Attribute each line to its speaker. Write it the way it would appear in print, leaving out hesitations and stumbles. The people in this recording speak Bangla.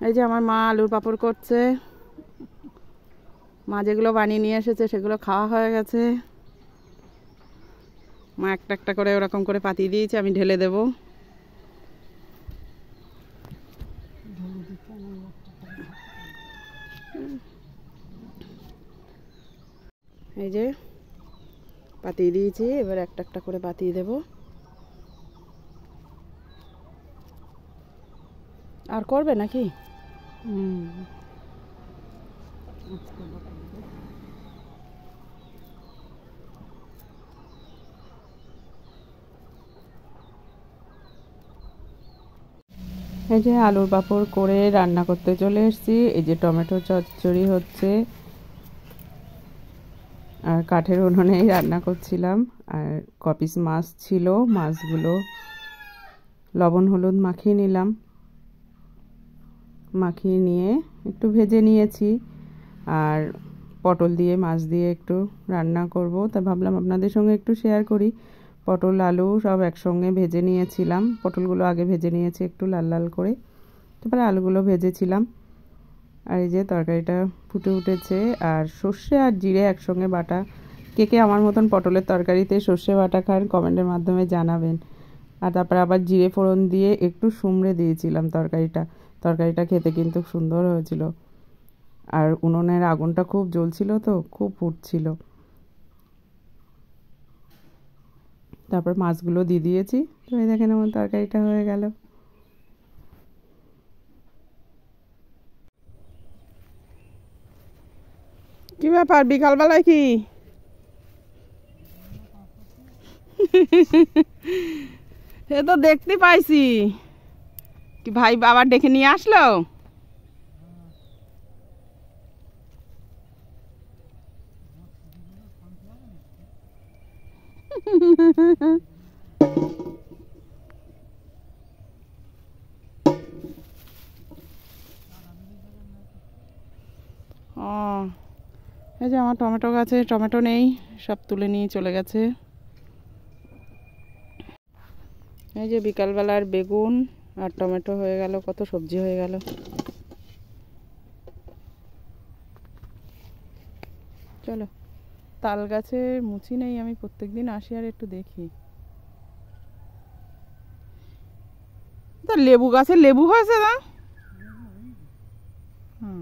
Speaker 1: এই যে আমার মা আলুর পাঁপড় করছে। মা যেগুলো বানিয়ে নিয়ে এসেছে সেগুলো খাওয়া হয়ে গেছে। মা একটা একটা করে ওরকম করে পাতিয়ে দিয়েছে, আমি ঢেলে দেব। এই যে পাতিয়ে দিয়েছি, এবার একটা একটা করে পাতিয়ে দেব। আর করবে নাকি? এই যে আলুর পাঁপড় করে রান্না করতে চলে এসেছি। এই যে টমেটো চচ্চড়ি হচ্ছে, আর কাঠের উনুনেই রান্না করছিলাম। আর কপিস মাছ ছিল, মাছগুলো লবণ হলুদ মাখিয়ে নিলাম। মাখিয়ে নিয়ে একটু ভেজে নিয়েছি। আর পটল দিয়ে মাছ দিয়ে একটু রান্না করব, তা ভাবলাম আপনাদের সঙ্গে একটু শেয়ার করি। পটল আলু সব একসঙ্গে ভেজে নিয়েছিলাম। পটলগুলো আগে ভেজে নিয়েছি একটু লাল লাল করে, তারপরে আলুগুলো ভেজেছিলাম। আর এই যে তরকারিটা ফুটে উঠেছে। আর সর্ষে আর জিরে একসঙ্গে বাটা। কে কে আমার মতন পটলের তরকারিতে সর্ষে বাটা খান কমেন্টের মাধ্যমে জানাবেন। আর তারপরে আবার জিরে ফোড়ন দিয়ে একটু সুমড়ে দিয়েছিলাম তরকারিটা খেতে কিন্তু সুন্দর হয়েছিল। আর উনুনের আগুনটা খুব জ্বলছিল, তো খুব ফুটছিল। তারপর মাছগুলো দিয়ে দিয়েছি। তো এই দেখেন আমার তরকারিটা হয়ে গেল। কি ব্যাপার বিকালবেলায় কি? সে তো দেখতে পাইছি। কি ভাই বাবা ডেকে নিয়ে আসলো? ও, এই যে আমার টমেটো গাছে টমেটো নেই, সব তুলে নিয়ে চলে গেছে। এই যে বিকালবেলার বেগুন আর টমেটো হয়ে গেল, কত সবজি হয়ে গেল। চলো, তাল গাছে মুচি নেই, আমি প্রত্যেকদিন আসি আর একটু দেখি। তা লেবু গাছে লেবু হয়েছে না? হুম।